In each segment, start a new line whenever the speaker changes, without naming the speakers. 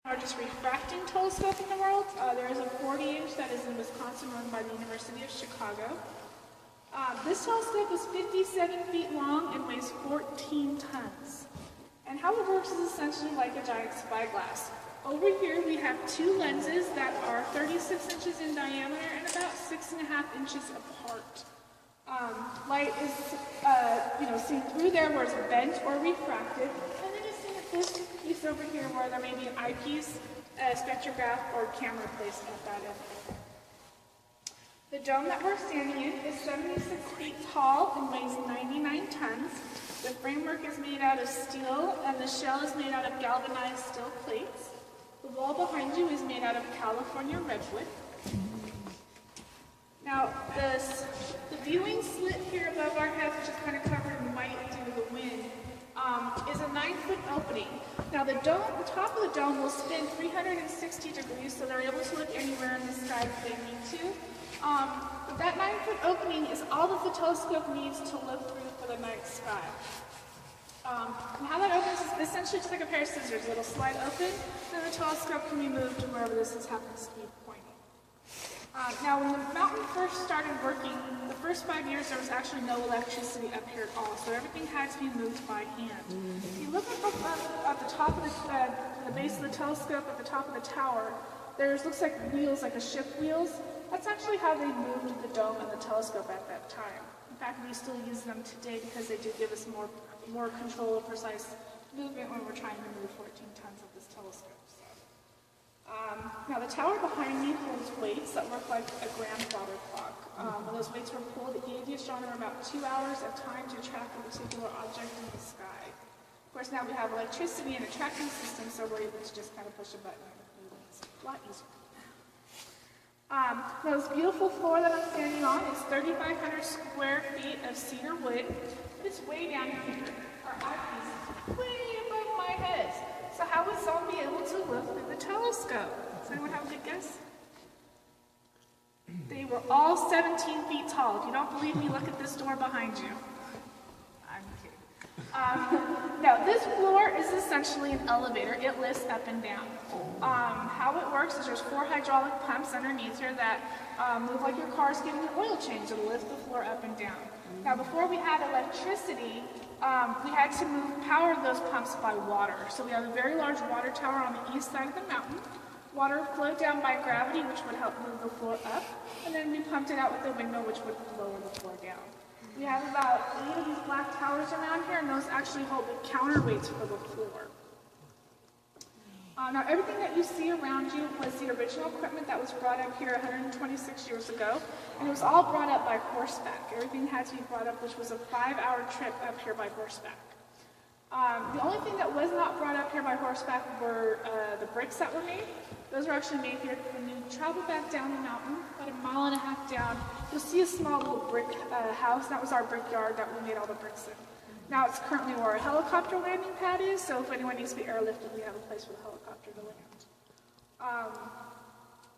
Largest refracting telescope in the world. There is a 40-inch that is in Wisconsin, run by the University of Chicago. This telescope is 57 feet long and weighs 14 tons. And how it works is essentially like a giant spyglass. Over here we have two lenses that are 36 inches in diameter and about 6.5 inches apart. Light is seen through there where it's bent or refracted, and then it's seen at this piece over here where there may be an eyepiece, a spectrograph, or camera placed at that end. The dome that we're standing in is 76 feet tall and weighs 99 tons. The framework is made out of steel, and the shell is made out of galvanized steel plates. The wall behind you is made out of California redwood. Now, the viewing slit here above our heads, which is kind of covered in white due to the wind, is a 9-foot opening. Now, the top of the dome will spin 360 degrees, so they're able to look anywhere in the sky if they need to. But that 9-foot opening is all that the telescope needs to look through for the night sky. And how that opens is essentially just like a pair of scissors. It'll slide open, and the telescope can be moved to wherever this happens to be pointing. Now, when the mountain first started working, the first 5 years there was actually no electricity up here at all, so everything had to be moved by hand. If you look at the top of the base of the telescope, at the top of the tower, looks like wheels, like a ship wheels. That's actually how they moved the dome and the telescope at that time. In fact, we still use them today because they do give us more control of precise movement when we're trying to move 14 tons of this telescope. Now the tower behind me holds weights that work like a grandfather clock. When those weights were pulled, it gave the astronomer about 2 hours of time to track a particular object in the sky. Of course, now we have electricity and a tracking system, so we're able to just kind of push a button and move it. It's a lot easier. Now this beautiful floor that I'm standing on is 3,500 square feet of cedar wood. It's way down here. Our eyepiece is way above my head. So how would someone be able to look through the telescope? Does anyone have a good guess? They were all 17 feet tall. If you don't believe me, look at this door behind you. I'm kidding. Now, this floor is essentially an elevator. It lifts up and down. How it works is there's 4 hydraulic pumps underneath here that move like your car's getting an oil change. It'll lift the floor up and down. Now, before we had electricity, we had to power those pumps by water. So we have a very large water tower on the east side of the mountain. Water flowed down by gravity, which would help move the floor up, and then we pumped it out with a window, which would lower the floor down. We have about 8 of these black towers around here, and those actually hold the counterweights for the floor. Now, everything that you see around you was the original equipment that was brought up here 126 years ago, and it was all brought up by horseback. Everything had to be brought up, which was a 5-hour trip up here by horseback. The only thing that was not brought up here by horseback were the bricks that were made. Those were actually made here. When you travel back down the mountain, about 1.5 miles down, you'll see a small little brick house. That was our brickyard that we made all the bricks in. Now it's currently where our helicopter landing pad is, so if anyone needs to be airlifted, we have a place for the helicopter to land.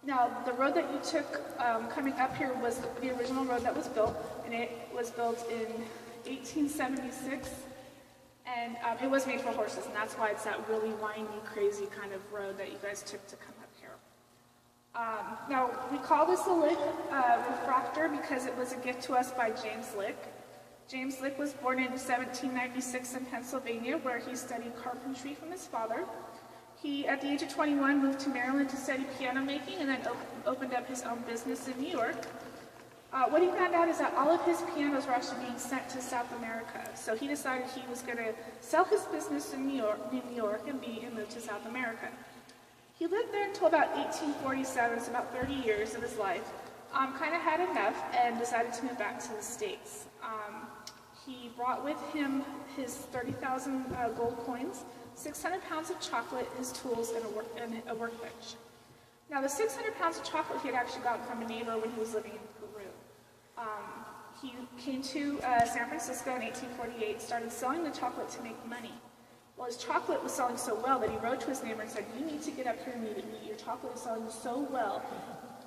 Now, the road that you took coming up here was the original road that was built, and it was built in 1876, and it was made for horses, and that's why it's that really windy, crazy kind of road that you guys took to come up here. Now, we call this a Lick refractor because it was a gift to us by James Lick. James Lick was born in 1796 in Pennsylvania, where he studied carpentry from his father. He, at the age of 21, moved to Maryland to study piano making and then opened up his own business in New York. What he found out is that all of his pianos were actually being sent to South America. So he decided he was going to sell his business in New York and move to South America. He lived there until about 1847, so about 30 years of his life. Kind of had enough and decided to move back to the States. He brought with him his 30,000 gold coins, 600 pounds of chocolate, his tools, and a workbench. Now, the 600 pounds of chocolate he had actually gotten from a neighbor when he was living in Peru. He came to San Francisco in 1848, started selling the chocolate to make money. Well, his chocolate was selling so well that he wrote to his neighbor and said, "You need to get up here and meet me. Your chocolate is selling so well.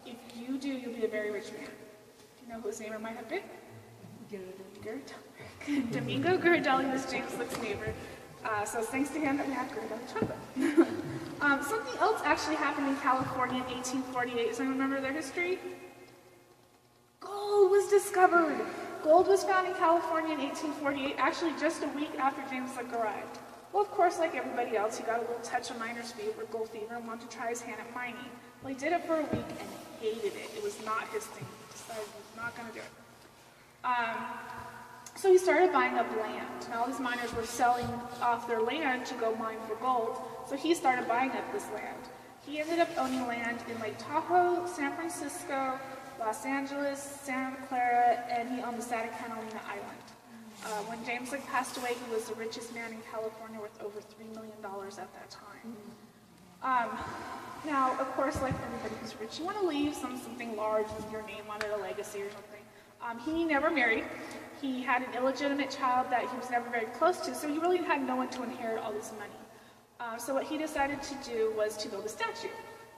If you do, you'll be a very rich man." Do you know who his neighbor might have been? Domingo Ghirardelli was James Lick's neighbor. So it's thanks to him that we have Ghirardelli chocolate. Something else actually happened in California in 1848. Does anyone remember their history? Gold was discovered. Gold was found in California in 1848, actually just a week after James Lick arrived. Well, of course, like everybody else, he got a little touch of miner's fever, gold fever, and wanted to try his hand at mining. Well, he did it for a week and hated it. It was not his thing. He decided he was not going to do it. So he started buying up land. Now, all these miners were selling off their land to go mine for gold, so he started buying up this land. He ended up owning land in Lake Tahoe, San Francisco, Los Angeles, Santa Clara, and he owned the Santa Catalina Island. When James Lick passed away, he was the richest man in California with over $3 million at that time. Now, of course, like everybody who's rich, you want to leave something large with your name on it, a legacy or something. He never married. He had an illegitimate child that he was never very close to, so he really had no one to inherit all this money. So what he decided to do was to build a statue.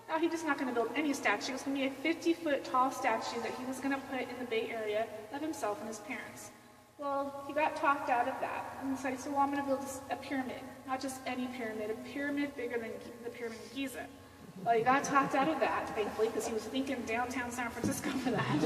Now, he was not going to build any statue. It was going to be a 50-foot tall statue that he was going to put in the Bay Area of himself and his parents. Well, he got talked out of that and decided, so well, I'm going to build a pyramid. Not just any pyramid, a pyramid bigger than the Pyramid of Giza. Well, he got talked out of that, thankfully, because he was thinking downtown San Francisco for that.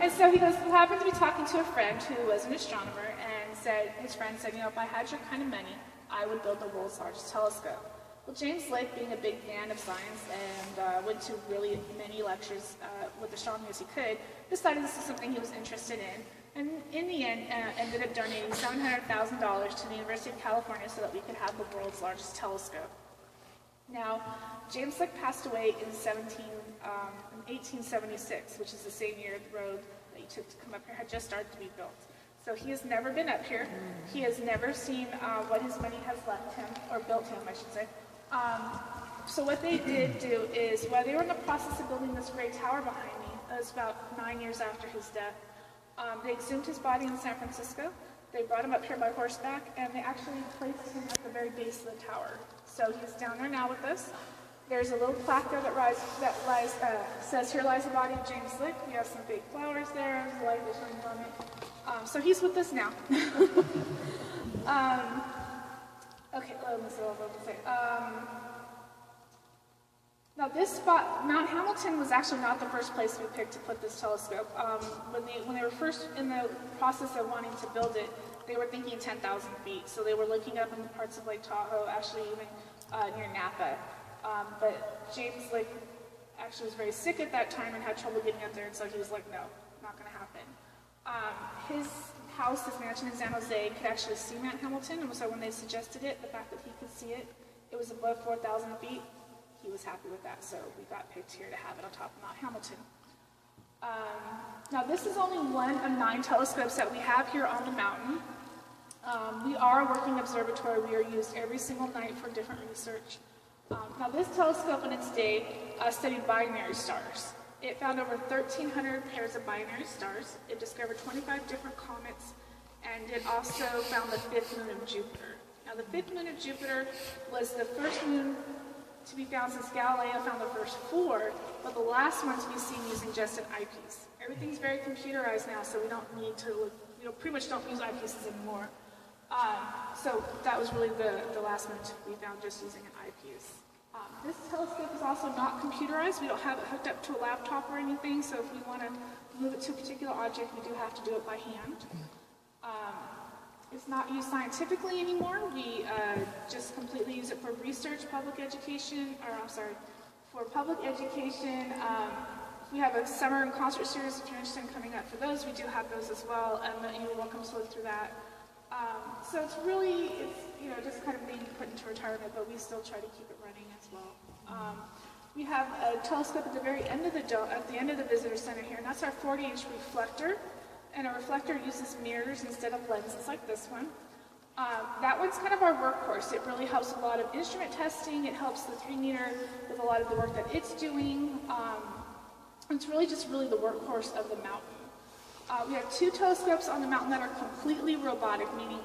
And so he happened to be talking to a friend who was an astronomer, and his friend said, if I had your kind of money, I would build the world's largest telescope. Well, James Lick, being a big fan of science and went to really many lectures with astronomy as he could, decided this is something he was interested in. And in the end, ended up donating $700,000 to the University of California so that we could have the world's largest telescope. Now, James Lick passed away in 1876, which is the same year the road that he took to come up here had just started to be built. So he has never been up here. He has never seen what his money has left him, or built him, I should say. So what they did do is, while they were in the process of building this great tower behind me, it was about 9 years after his death, they exhumed his body in San Francisco. They brought him up here by horseback, and they actually placed him at the very base of the tower. So he's down there now with us. There's a little plaque there that says, "Here lies the body of James Lick." We have some big flowers there. The light is shining on it. So he's with us now. Okay, let me see what I was about to say. Now this spot, Mount Hamilton, was actually not the first place we picked to put this telescope. When they were first in the process of wanting to build it, they were thinking 10,000 feet. So they were looking up in parts of Lake Tahoe, actually even near Napa. But James Lick actually was very sick at that time and had trouble getting up there, and so he was like, no, not going to happen. His house, his mansion in San Jose, could actually see Mount Hamilton, and so when they suggested it, the fact that he could see it, it was above 4,000 feet. He was happy with that, so we got picked here to have it on top of Mount Hamilton. Now this is only one of 9 telescopes that we have here on the mountain. We are a working observatory. We are used every single night for different research. Now this telescope in its day studied binary stars. It found over 1,300 pairs of binary stars. It discovered 25 different comets, and it also found the 5th moon of Jupiter. Now the 5th moon of Jupiter was the first moon to be found since Galileo found the first 4, but the last one to be seen using just an eyepiece. Everything's very computerized now, so we don't need to look, pretty much don't use eyepieces anymore. So that was really the last one to be found just using an eyepiece. This telescope is also not computerized. We don't have it hooked up to a laptop or anything, so if we want to move it to a particular object, we do have to do it by hand. It's not used scientifically anymore. We just completely use it for research, public education, for public education. We have a summer and concert series if you're interested in coming up for those. We do have those as well, and you're welcome to look through that. So it's just kind of being put into retirement, but we still try to keep it running as well. We have a telescope at the very end of the visitor center here, and that's our 40-inch reflector. And a reflector uses mirrors instead of lenses like this one. That one's kind of our workhorse. It really helps a lot of instrument testing. It helps the 3-meter with a lot of the work that it's doing. It's really the workhorse of the mountain. We have 2 telescopes on the mountain that are completely robotic, meaning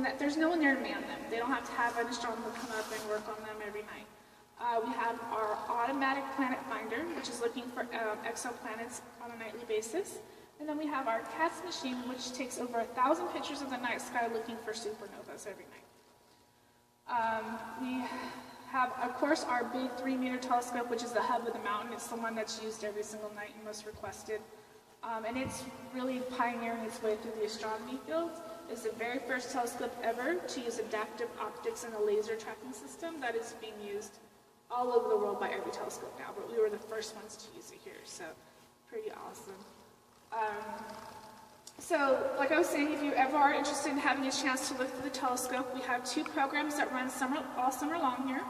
that there's no one there to man them. They don't have to have an astronomer come up and work on them every night. We have our automatic planet finder, which is looking for exoplanets on a nightly basis. And then we have our CATS machine, which takes over 1,000 pictures of the night sky looking for supernovas every night. We have, of course, our big 3-meter telescope, which is the hub of the mountain. It's the one that's used every single night and most requested. And it's really pioneering its way through the astronomy field. It's the very first telescope ever to use adaptive optics and a laser tracking system that is being used all over the world by every telescope now, but we were the first ones to use it here, so pretty awesome. So, like I was saying, if you ever are interested in having a chance to look through the telescope, we have 2 programs that run all summer long here.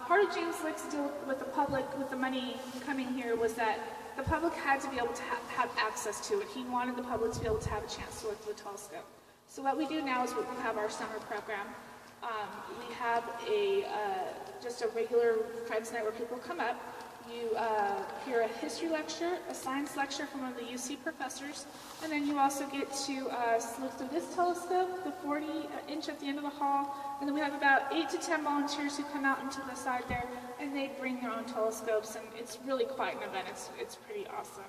Part of James Lick's deal with the public, with the money coming here, was that the public had to be able to have access to it. He wanted the public to be able to have a chance to look through the telescope. So what we do now is we have our summer program. We have just a regular Friends night where people come up. You hear a history lecture, a science lecture from one of the UC professors, and then you also get to look through this telescope, the 40-inch at the end of the hall, and then we have about 8 to 10 volunteers who come out into the side there, and they bring their own telescopes, and it's really quite an event. It's pretty awesome.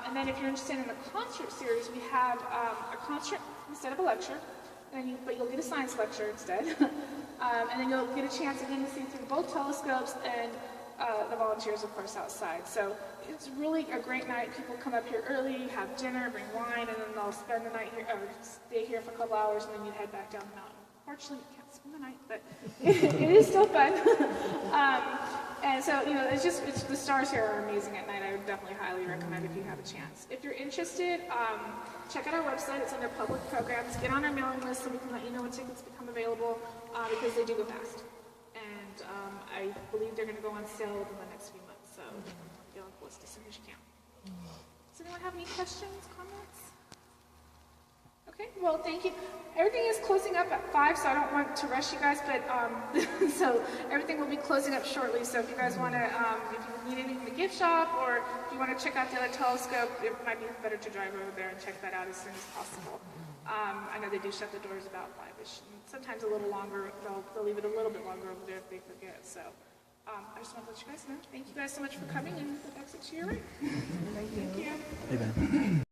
And then if you're interested in the concert series, we have a concert instead of a lecture, but you'll get a science lecture instead. And then you'll get a chance again to see through both telescopes and the volunteers, of course, outside. So it's really a great night. People come up here early, have dinner, bring wine, and then they'll spend the night here, or stay here for a couple hours, and then you head back down the mountain. Fortunately, you can't spend the night, but it is still fun. And so, the stars here are amazing at night. I would definitely highly recommend if you have a chance. If you're interested, check out our website. It's under public programs. Get on our mailing list so we can let you know when tickets become available, because they do go fast. And I believe they're going to go on sale within the next few months, so get on the list as soon as you can. Does anyone have any questions, comments? Okay, well, thank you. Everything is closing up at 5, so I don't want to rush you guys, but so everything will be closing up shortly. So if you guys want to, if you need anything in the gift shop, or if you want to check out the other telescope, it might be better to drive over there and check that out as soon as possible. I know they do shut the doors about 5-ish, and sometimes a little longer. They'll leave it a little bit longer over there if they forget. So I just want to let you guys know. Thank you guys so much for coming, and the exit to your right. Thank you.
Hey, Ben.